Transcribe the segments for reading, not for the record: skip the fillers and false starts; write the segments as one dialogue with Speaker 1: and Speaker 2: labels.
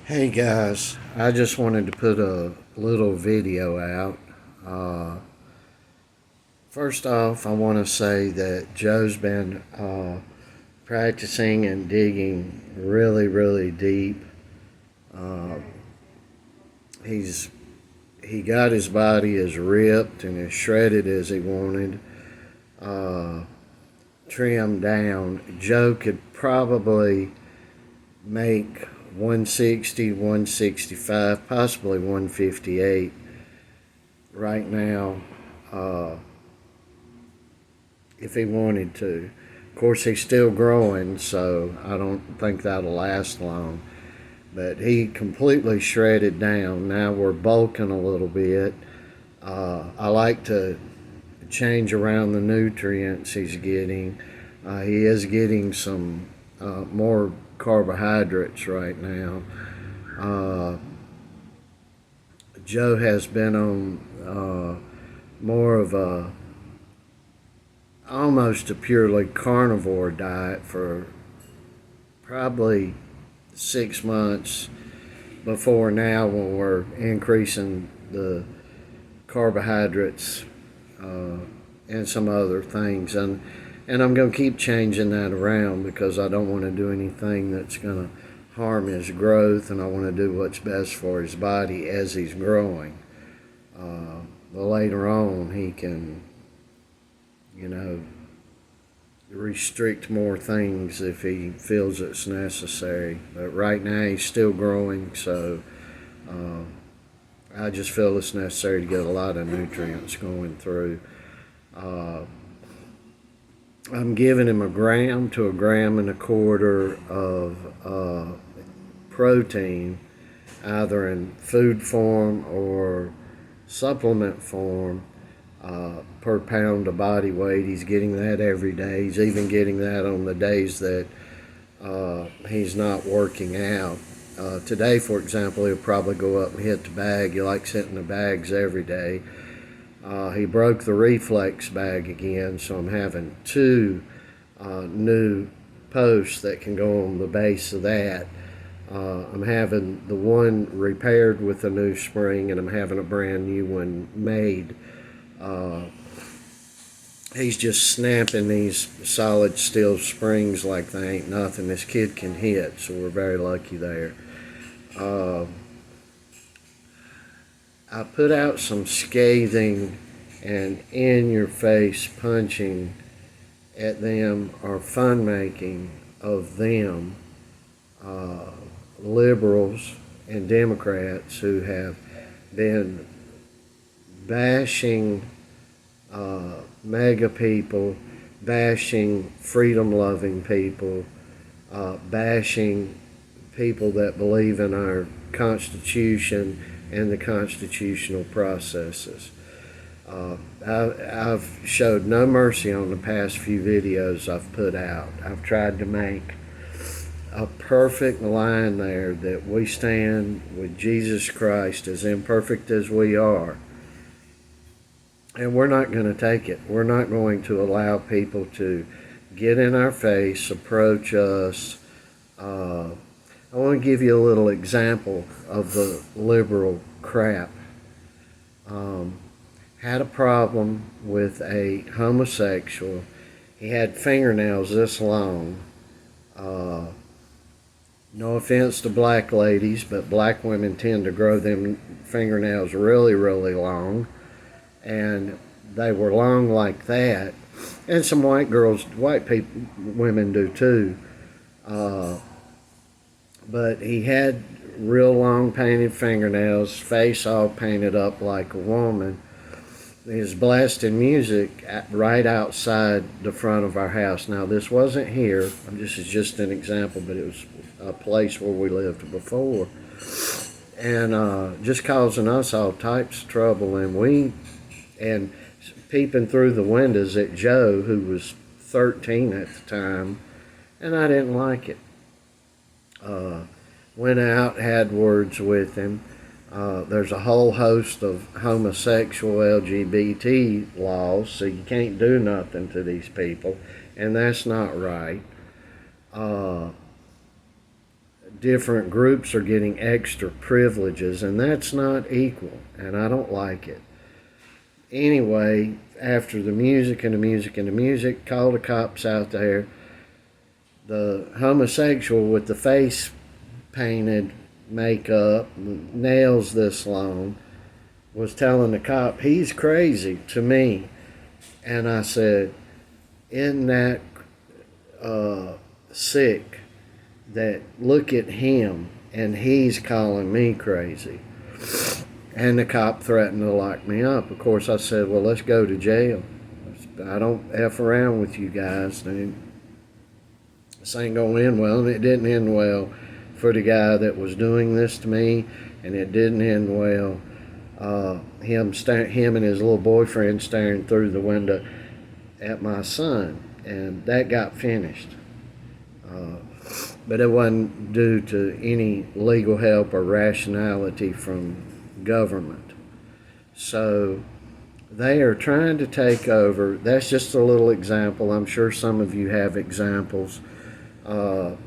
Speaker 1: Hey guys, I just wanted to put a little video out. Uh, First off, I want to say that Joe's been practicing and digging really, really deep. Uh, he's he got his body as ripped and as shredded as he wanted, uh, trimmed down. Joe could probably make 160, 165, possibly 158 right now, uh, if he wanted to. Of course, he's still growing, so I don't think that'll last long. But he completely shredded down. Now we're bulking a little bit. I like to change around the nutrients he's getting. He is getting some more carbohydrates right now. Uh, Joe has been on more of a almost a purely carnivore diet for probably 6 months before now, when we're increasing the carbohydrates uh, and some other things. And I'm going to keep changing that around because I don't want to do anything that's going to harm his growth, and I want to do what's best for his body as he's growing. But later on, he can, you know, restrict more things if he feels it's necessary. But right now, he's still growing, so uh, I just feel it's necessary to get a lot of nutrients going through. Uh, I'm giving him 1 gram to 1.25 grams of protein, either in food form or supplement form, per pound of body weight. He's getting that every day. He's even getting that on the days that he's not working out. Today, for example, he'll probably go up and hit the bag. He likes hitting the bags every day. He broke the reflex bag again, so I'm having two new posts that can go on the base of that. I'm having the one repaired with a new spring, and I'm having a brand new one made. Uh, he's just snapping these solid steel springs like they ain't nothing. This kid can hit, so we're very lucky there. Uh, I put out some scathing and in your face punching at them, or fun making of them, uh, liberals and Democrats who have been bashing MAGA people, bashing freedom loving people, bashing people that believe in our Constitution and the constitutional processes. I've showed no mercy on the past few videos I've put out. I've tried to make a perfect line there that we stand with Jesus Christ, as imperfect as we are, and we're not going to take it. We're not going to allow people to get in our face, approach us. I want to give you a little example of the liberal crap. Had a problem with a homosexual. He had fingernails this long. Uh, no offense to black ladies, but black women tend to grow them fingernails really, really long. And they were long like that. And some white people, women do too. But he had real long painted fingernails, face all painted up like a woman. He was blasting music right outside the front of our house. Now, this wasn't here. This is just an example, but it was a place where we lived before. And just causing us all types of trouble. And peeping through the windows at Joe, who was 13 at the time, and I didn't like it. Went out, had words with him. There's a whole host of homosexual LGBT laws, so you can't do nothing to these people, and that's not right. different groups are getting extra privileges, and that's not equal, and I don't like it. Anyway, after the music and the music and the music, called the cops out there. The homosexual with the face painted, makeup, nails this long, was telling the cop he's crazy to me. And I said, isn't that sick that look at him and he's calling me crazy? And the cop threatened to lock me up. Of course, I said, well, let's go to jail. I don't F around with you guys. This ain't going to end well. And it didn't end well for the guy that was doing this to me. And it didn't end well. Him and his little boyfriend staring through the window at my son. And that got finished. But it wasn't due to any legal help or rationality from government. So they are trying to take over. That's just a little example. I'm sure some of you have examples. I'm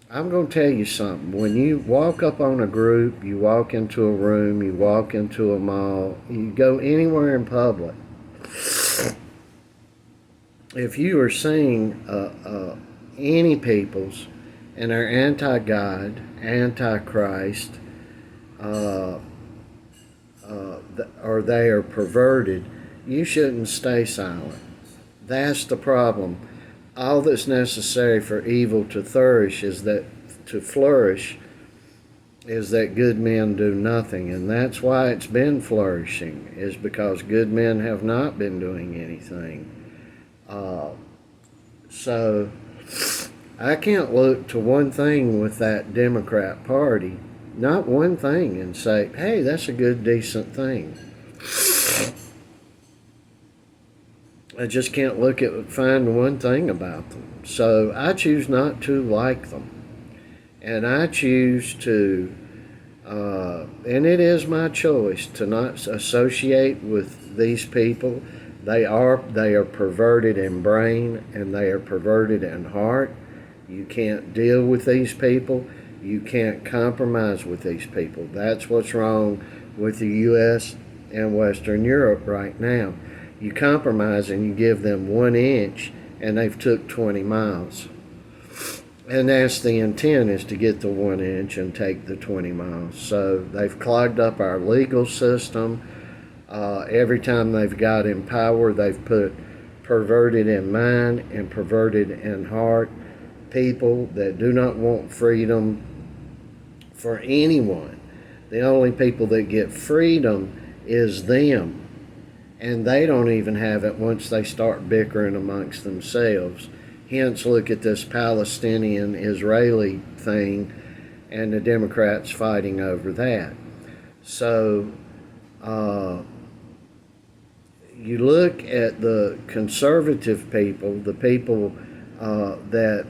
Speaker 1: going to tell you something. When you walk up on a group, you walk into a room, you walk into a mall, you go anywhere in public, if you are seeing any peoples and are anti-God, anti-Christ, or they are perverted, you shouldn't stay silent. That's the problem. All that's necessary for evil to flourish is that good men do nothing, and that's why it's been flourishing, is because good men have not been doing anything. So I can't look to one thing with that Democrat Party, not one thing, and say, hey, that's a good, decent thing. I just can't find one thing about them. So I choose not to like them. And I choose to, and it is my choice to not associate with these people. They are perverted in brain and they are perverted in heart. You can't deal with these people. You can't compromise with these people. That's what's wrong with the U.S. and Western Europe right now. You compromise and you give them 1 inch and they've took 20 miles. And that's the intent, is to get the 1 inch and take the 20 miles. So they've clogged up our legal system. Every time they've got in power, they've put perverted in mind and perverted in heart people that do not want freedom for anyone. The only people that get freedom is them. And they don't even have it once they start bickering amongst themselves. Hence, look at this Palestinian-Israeli thing and the Democrats fighting over that. So, you look at the conservative people, the people that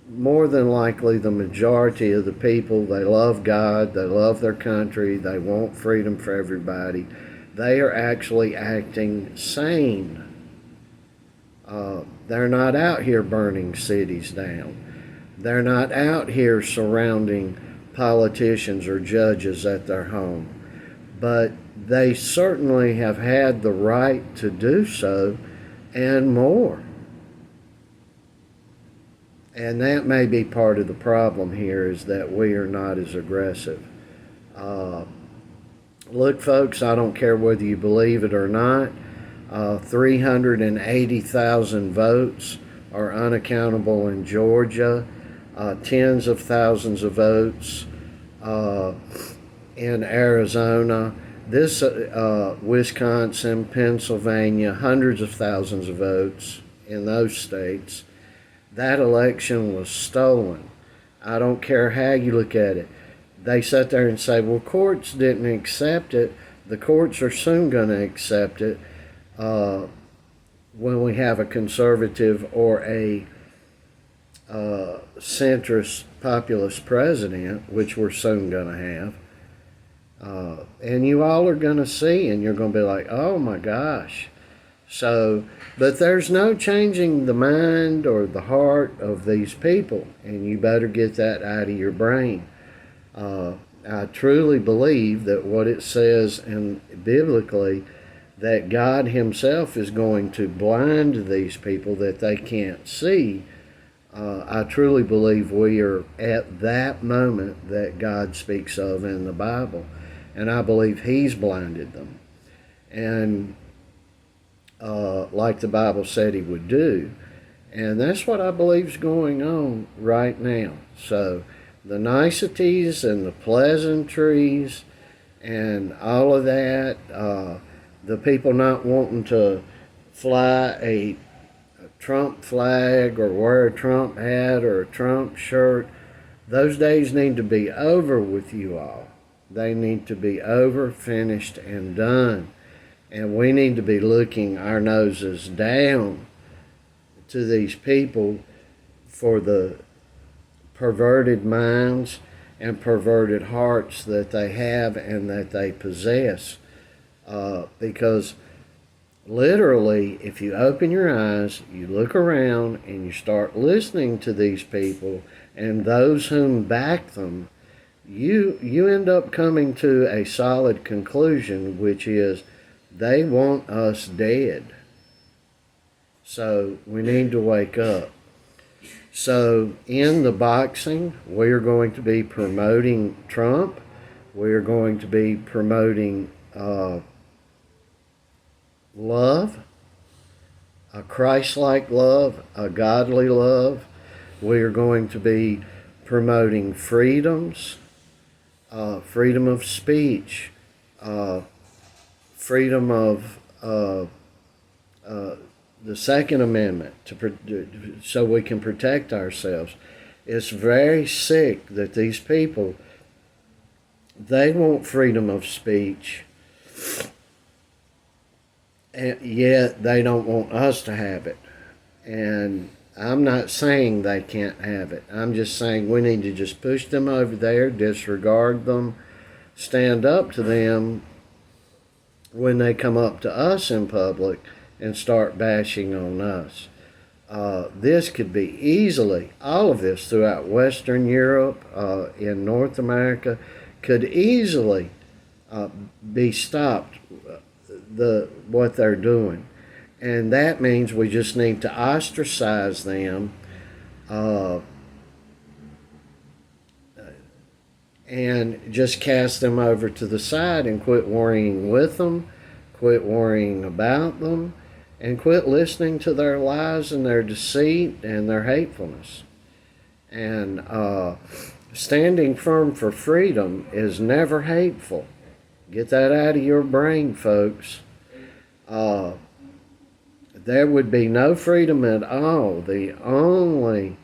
Speaker 1: more than likely the majority of the people, they love God, they love their country, they want freedom for everybody. They are actually acting sane. They're not out here burning cities down. They're not out here surrounding politicians or judges at their home. But they certainly have had the right to do so and more. And that may be part of the problem here, is that we are not as aggressive. Look, folks, I don't care whether you believe it or not. 380,000 votes are unaccountable in Georgia. Tens of thousands of votes in Arizona. This Wisconsin, Pennsylvania, hundreds of thousands of votes in those states. That election was stolen. I don't care how you look at it. They sit there and say, well, courts didn't accept it. The courts are soon going to accept it when we have a conservative or a centrist populist president, which we're soon going to have. And you all are going to see, and you're going to be like, oh my gosh. So, but there's no changing the mind or the heart of these people, and you better get that out of your brain. I truly believe that what it says in biblically, that God Himself is going to blind these people that they can't see. I truly believe we are at that moment that God speaks of in the Bible, and I believe He's blinded them, and like the Bible said He would do, and that's what I believe is going on right now. So the niceties and the pleasantries and all of that, the people not wanting to fly a Trump flag or wear a Trump hat or a Trump shirt, those days need to be over with you all. They need to be over, finished, and done. And we need to be looking our noses down to these people for the perverted minds and perverted hearts that they have and that they possess. Because literally, if you open your eyes, you look around, and you start listening to these people and those whom back them, you end up coming to a solid conclusion, which is they want us dead. So we need to wake up. So in the boxing, we are going to be promoting Trump. We are going to be promoting love, a Christ-like love, a godly love. We are going to be promoting freedoms, freedom of speech, freedom of the Second Amendment, so we can protect ourselves. It's very sick that these people, they want freedom of speech, and yet they don't want us to have it. And I'm not saying they can't have it. I'm just saying we need to just push them over there, disregard them, stand up to them when they come up to us in public and start bashing on us. This could be easily, all of this throughout Western Europe, in North America, could easily be stopped, what they're doing. And that means we just need to ostracize them and just cast them over to the side and quit worrying with them, quit worrying about them, and quit listening to their lies and their deceit and their hatefulness. And standing firm for freedom is never hateful. Get that out of your brain, folks. There would be no freedom at all. The only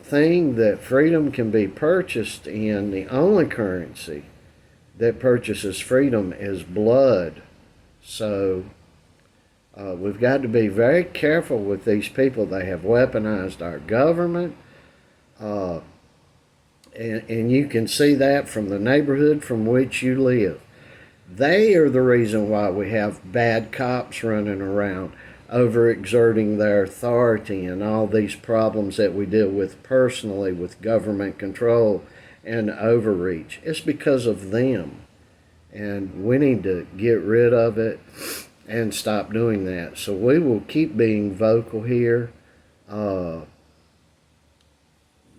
Speaker 1: thing that freedom can be purchased in, the only currency that purchases freedom, is blood. So we've got to be very careful with these people. They have weaponized our government. And you can see that from the neighborhood from which you live. They are the reason why we have bad cops running around, overexerting their authority, and all these problems that we deal with personally with government control and overreach. It's because of them. And we need to get rid of it and stop doing that. So we will keep being vocal here. My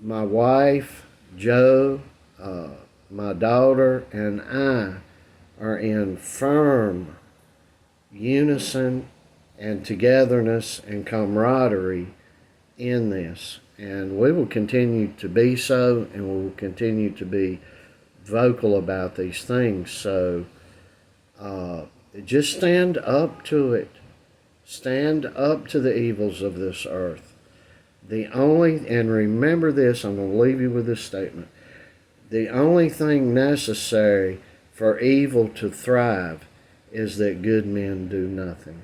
Speaker 1: wife, Joe, my daughter, and I are in firm unison and togetherness and camaraderie in this. And we will continue to be so, and we will continue to be vocal about these things. So just stand up to it. Stand up to the evils of this earth. And remember this, I'm going to leave you with this statement. The only thing necessary for evil to thrive is that good men do nothing.